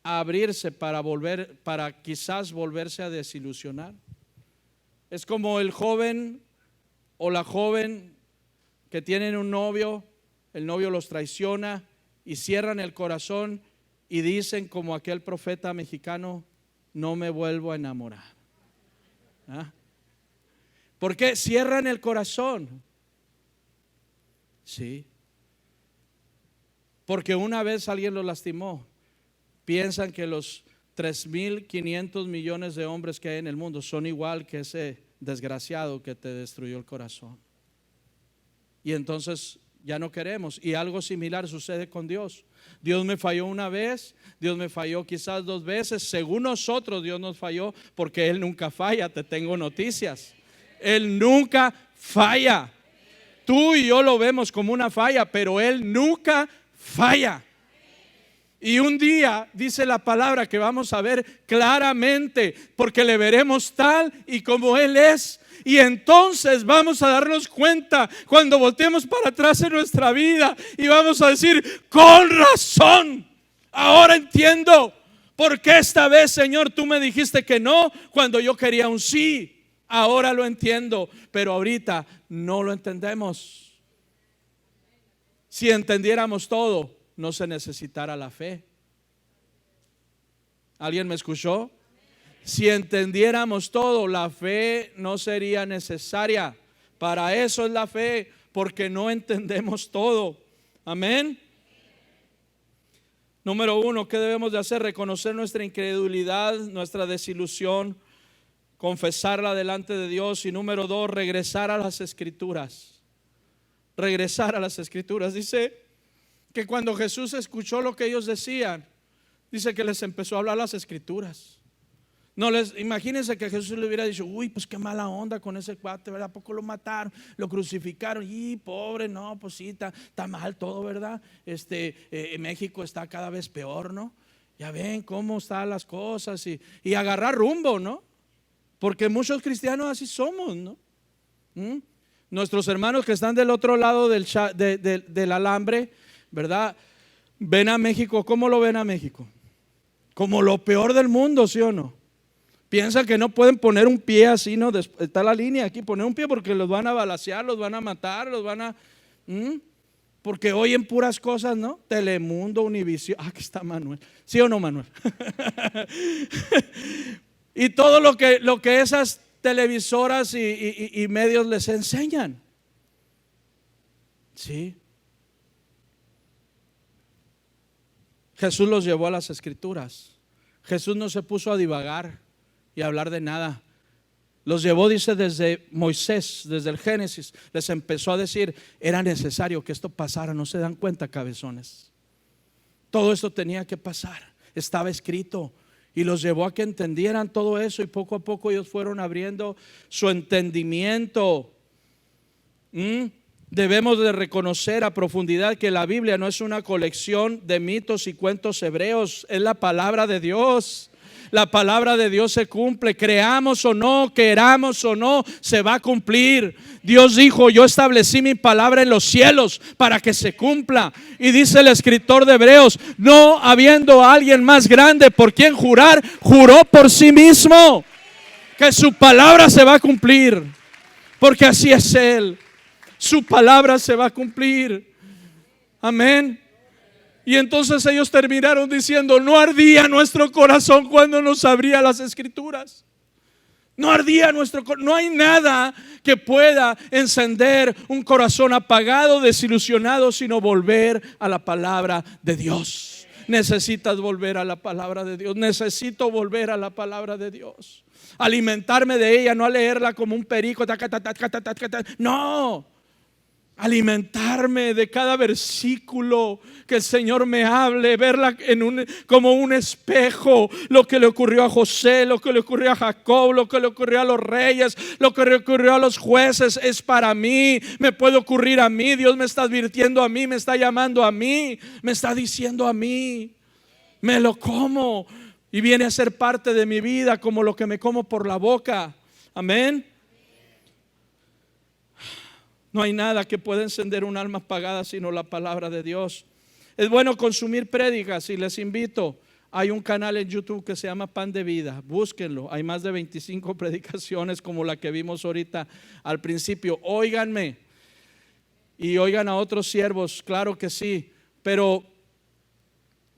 a abrirse para quizás volverse a desilusionar. Es como el joven o la joven que tienen un novio, el novio los traiciona y cierran el corazón y dicen como aquel profeta mexicano: no me vuelvo a enamorar. ¿Ah? ¿Por qué? Cierran el corazón. Sí. Porque una vez alguien los lastimó. Piensan que los 3.500 millones de hombres que hay en el mundo son igual que ese desgraciado que te destruyó el corazón. Y entonces ya no queremos. Y algo similar sucede con Dios. Dios me falló una vez, Dios me falló quizás 2 veces. Según nosotros, Dios nos falló, porque Él nunca falla. Te tengo noticias: Él nunca falla. Tú y yo lo vemos como una falla, pero Él nunca falla. Y un día dice la palabra que vamos a ver claramente, porque le veremos tal y como Él es. Y entonces vamos a darnos cuenta cuando volteemos para atrás en nuestra vida y vamos a decir: con razón, ahora entiendo por qué esta vez, Señor, tú me dijiste que no cuando yo quería un sí. Ahora lo entiendo, pero ahorita no lo entendemos. Si entendiéramos todo, no se necesitara la fe. ¿Alguien me escuchó? Si entendiéramos todo, la fe no sería necesaria. Para eso es la fe, porque no entendemos todo. Amén. Número uno, ¿qué debemos de hacer? Reconocer nuestra incredulidad, nuestra desilusión, confesarla delante de Dios. Y número dos, regresar a las Escrituras. Regresar a las Escrituras. Dice que cuando Jesús escuchó lo que ellos decían, dice que les empezó a hablar las Escrituras. Imagínense que Jesús le hubiera dicho: uy, pues qué mala onda con ese cuate, ¿verdad? ¿A poco lo mataron? Lo crucificaron. Y pobre, no, pues sí, está mal todo, ¿verdad? México está cada vez peor, ¿no? Ya ven cómo están las cosas y agarrar rumbo, ¿no? Porque muchos cristianos así somos, ¿no? Nuestros hermanos que están del otro lado del alambre, ¿verdad? Ven a México. ¿Cómo lo ven a México? Como lo peor del mundo, ¿sí o no? Piensan que no pueden poner un pie así, ¿no? Está la línea aquí, poner un pie porque los van a balacear, los van a matar, los van a... porque oyen puras cosas, ¿no? Telemundo, Univisión. Aquí está Manuel. ¿Sí o no, Manuel? Y todo lo que esas televisoras y medios les enseñan. Sí. Jesús los llevó a las Escrituras. Jesús no se puso a divagar y a hablar de nada. Los llevó, dice, desde Moisés, desde el Génesis. Les empezó a decir: era necesario que esto pasara. No se dan cuenta, cabezones. Todo esto tenía que pasar. Estaba escrito. Y los llevó a que entendieran todo eso. Y poco a poco ellos fueron abriendo su entendimiento. Debemos de reconocer a profundidad que la Biblia no es una colección de mitos y cuentos hebreos. Es la palabra de Dios. La palabra de Dios se cumple, creamos o no, queramos o no, se va a cumplir. Dios dijo: yo establecí mi palabra en los cielos para que se cumpla. Y dice el escritor de Hebreos: no habiendo alguien más grande por quien jurar, juró por sí mismo que su palabra se va a cumplir, porque así es Él. Su palabra se va a cumplir. Amén. Y entonces ellos terminaron diciendo: no ardía nuestro corazón cuando nos abría las Escrituras. No ardía nuestro corazón. No hay nada que pueda encender un corazón apagado, desilusionado, sino volver a la palabra de Dios. Necesitas volver a la palabra de Dios. Necesito volver a la palabra de Dios. Alimentarme de ella, no a leerla como un perico. No. alimentarme de cada versículo que el Señor me hable, verla como un espejo, lo que le ocurrió a José, lo que le ocurrió a Jacob, lo que le ocurrió a los reyes, lo que le ocurrió a los jueces, es para mí, me puede ocurrir a mí. Dios me está advirtiendo a mí, me está llamando a mí, me está diciendo a mí, me lo como y viene a ser parte de mi vida como lo que me como por la boca. Amén. No hay nada que pueda encender un alma apagada sino la palabra de Dios. Es bueno consumir prédicas y les invito. Hay un canal en YouTube que se llama Pan de Vida. Búsquenlo. Hay más de 25 predicaciones como la que vimos ahorita al principio. Óiganme y oigan a otros siervos, claro que sí. Pero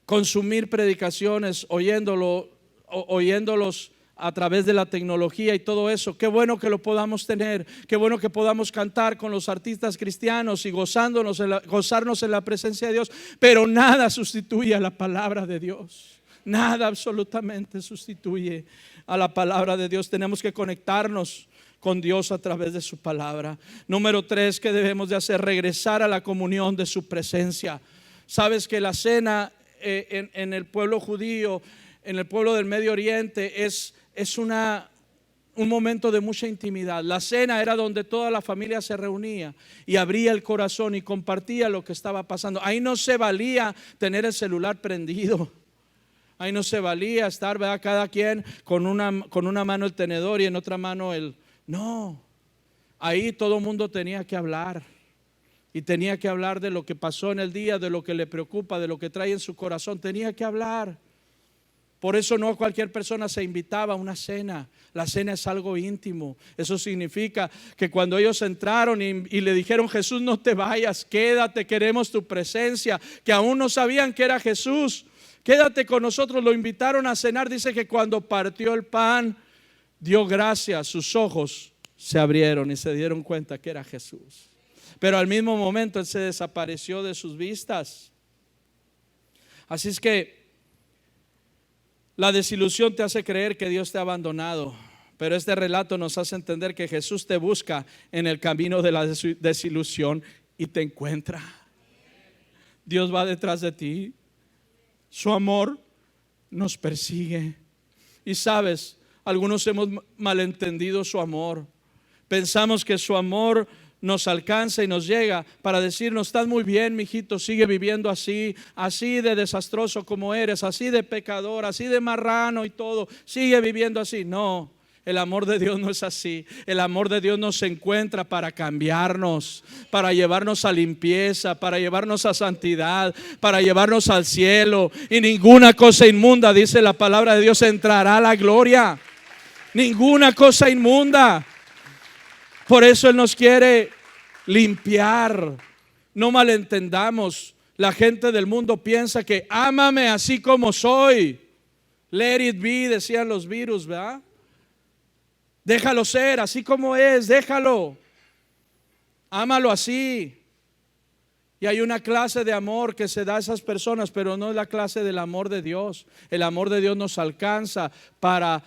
consumir predicaciones, oyéndolos a través de la tecnología y todo eso, qué bueno que lo podamos tener, qué bueno que podamos cantar con los artistas cristianos y gozarnos en la presencia de Dios, pero nada sustituye a la palabra de Dios. Nada absolutamente sustituye a la palabra de Dios. Tenemos que conectarnos con Dios a través de su palabra. Número 3, ¿qué debemos de hacer? Regresar a la comunión de su presencia. Sabes que la cena en el pueblo judío, en el pueblo del Medio Oriente, es un momento de mucha intimidad. La cena era donde toda la familia se reunía y abría el corazón y compartía lo que estaba pasando. Ahí no se valía tener el celular prendido. Ahí no se valía estar, ¿verdad?, cada quien con una mano el tenedor y en otra mano no. Ahí todo el mundo tenía que hablar. Y tenía que hablar de lo que pasó en el día, de lo que le preocupa, de lo que trae en su corazón. Tenía que hablar. Por eso no cualquier persona se invitaba a una cena. La cena es algo íntimo. Eso significa que cuando ellos entraron y le dijeron: Jesús, no te vayas, quédate, queremos tu presencia, que aún no sabían que era Jesús, quédate con nosotros. Lo invitaron a cenar. Dice que cuando partió el pan, dio gracias, sus ojos se abrieron y se dieron cuenta que era Jesús. Pero al mismo momento Él se desapareció de sus vistas. Así es que la desilusión te hace creer que Dios te ha abandonado, pero este relato nos hace entender que Jesús te busca en el camino de la desilusión y te encuentra. Dios va detrás de ti. Su amor nos persigue. Y sabes, algunos hemos malentendido su amor. Pensamos que su amor nos alcanza y nos llega para decirnos: estás muy bien, mijito, sigue viviendo así de desastroso como eres, así de pecador, así de marrano y todo, sigue viviendo así. No, el amor de Dios no es así. El amor de Dios nos encuentra para cambiarnos, para llevarnos a limpieza, para llevarnos a santidad, para llevarnos al cielo. Y ninguna cosa inmunda, dice la palabra de Dios, entrará a la gloria. Ninguna cosa inmunda. Por eso Él nos quiere limpiar. No malentendamos. La gente del mundo piensa que ámame así como soy. Let it be, decían los virus, ¿verdad? Déjalo ser así como es, déjalo. Ámalo así. Y hay una clase de amor que se da a esas personas, pero no es la clase del amor de Dios. El amor de Dios nos alcanza para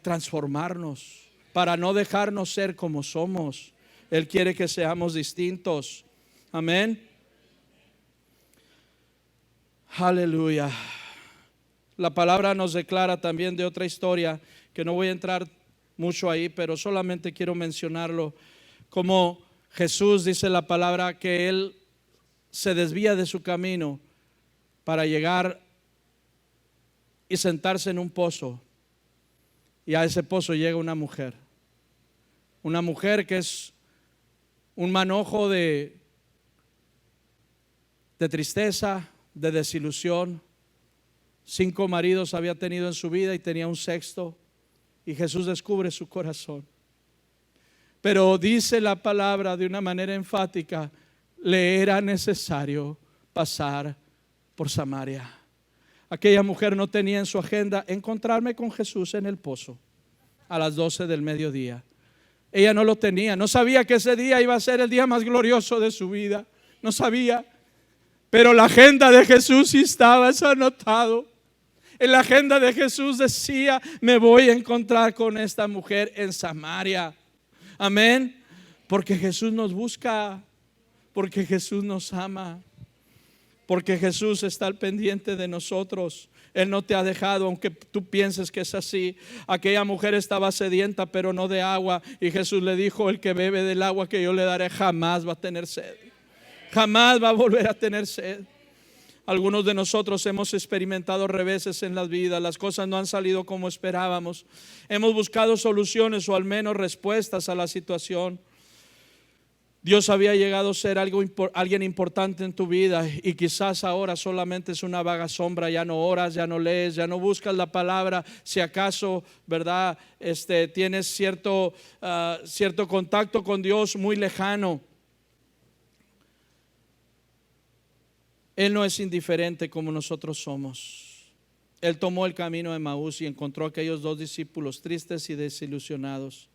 transformarnos, para no dejarnos ser como somos. Él quiere que seamos distintos. Amén. Aleluya. La palabra nos declara también de otra historia que no voy a entrar mucho ahí, pero solamente quiero mencionarlo. Como Jesús, dice la palabra, que Él se desvía de su camino para llegar y sentarse en un pozo. Y a ese pozo llega una mujer. Una mujer que es un manojo de tristeza, de desilusión. 5 maridos había tenido en su vida y tenía un sexto. Y Jesús descubre su corazón. Pero dice la palabra de una manera enfática: le era necesario pasar por Samaria. Aquella mujer no tenía en su agenda encontrarme con Jesús en el pozo a las 12 del mediodía. Ella no lo tenía, no sabía que ese día iba a ser el día más glorioso de su vida, no sabía. Pero la agenda de Jesús sí estaba anotado. En la agenda de Jesús decía: me voy a encontrar con esta mujer en Samaria. Amén. Porque Jesús nos busca Porque Jesús nos ama. Porque Jesús está al pendiente de nosotros. Él no te ha dejado, aunque tú pienses que es así. Aquella mujer estaba sedienta, pero no de agua. Y Jesús le dijo: el que bebe del agua que yo le daré jamás va a tener sed. Jamás va a volver a tener sed. Algunos de nosotros hemos experimentado reveses en las vidas. Las cosas no han salido como esperábamos. Hemos buscado soluciones o al menos respuestas a la situación. Dios había llegado a ser alguien importante en tu vida, y quizás ahora solamente es una vaga sombra. Ya no oras, ya no lees, ya no buscas la palabra. Si acaso, ¿verdad? Tienes cierto contacto con Dios muy lejano. Él no es indiferente como nosotros somos. Él tomó el camino de Emaús y encontró a aquellos 2 discípulos tristes y desilusionados.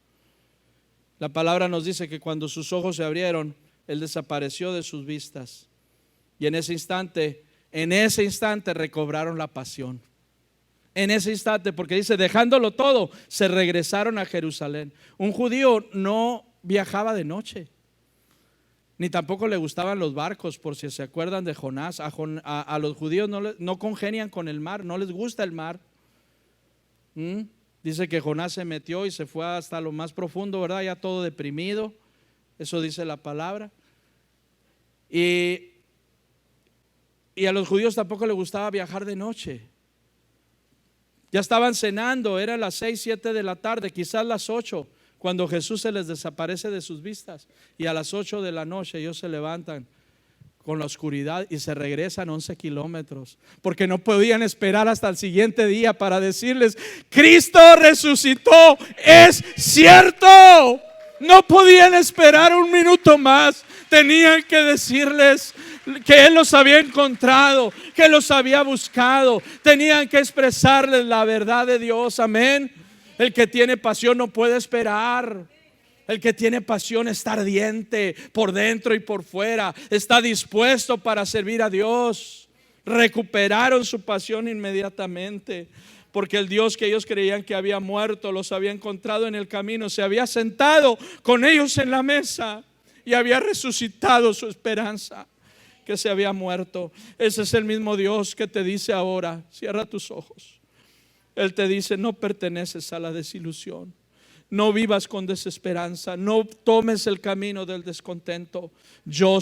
La palabra nos dice que cuando sus ojos se abrieron, Él desapareció de sus vistas. Y en ese instante recobraron la pasión. En ese instante, porque dice, dejándolo todo, se regresaron a Jerusalén. Un judío no viajaba de noche, ni tampoco le gustaban los barcos. Por si se acuerdan de Jonás, a los judíos no congenian con el mar, no les gusta el mar. Dice que Jonás se metió y se fue hasta lo más profundo, ¿verdad? Ya todo deprimido. Eso dice la palabra. Y a los judíos tampoco les gustaba viajar de noche. Ya estaban cenando, eran las 6, 7 de la tarde, quizás las 8, cuando Jesús se les desaparece de sus vistas. Y a las 8 de la noche ellos se levantan con la oscuridad y se regresan 11 kilómetros, porque no podían esperar hasta el siguiente día para decirles: Cristo resucitó, es cierto. No podían esperar un minuto más. Tenían que decirles que Él los había encontrado, que los había buscado. Tenían que expresarles la verdad de Dios. Amén. El que tiene pasión no puede esperar. El que tiene pasión está ardiente por dentro y por fuera. Está dispuesto para servir a Dios. Recuperaron su pasión inmediatamente, porque el Dios que ellos creían que había muerto los había encontrado en el camino. Se había sentado con ellos en la mesa y había resucitado su esperanza, que se había muerto. Ese es el mismo Dios que te dice ahora: cierra tus ojos. Él te dice: no perteneces a la desilusión. No vivas con desesperanza, no tomes el camino del descontento. Yo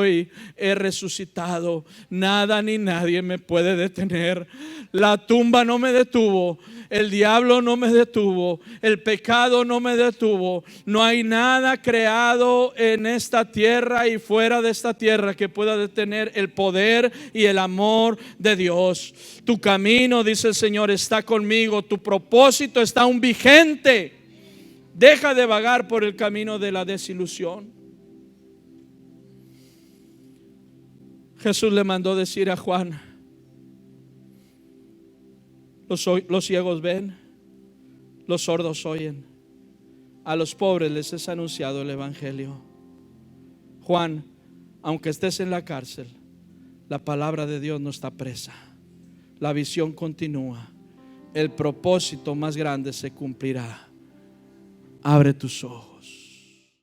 he resucitado. Nada ni nadie me puede detener. La tumba no me detuvo, el diablo no me detuvo, el pecado no me detuvo. No hay nada creado en esta tierra y fuera de esta tierra que pueda detener el poder y el amor de Dios. Tu camino, dice el Señor, está conmigo. Tu propósito está aún vigente. Deja de vagar por el camino de la desilusión. Jesús le mandó decir a Juan: los ciegos ven, los sordos oyen, a los pobres les es anunciado el evangelio. Juan, aunque estés en la cárcel, la palabra de Dios no está presa. La visión continúa. El propósito más grande se cumplirá. Abre tus ojos.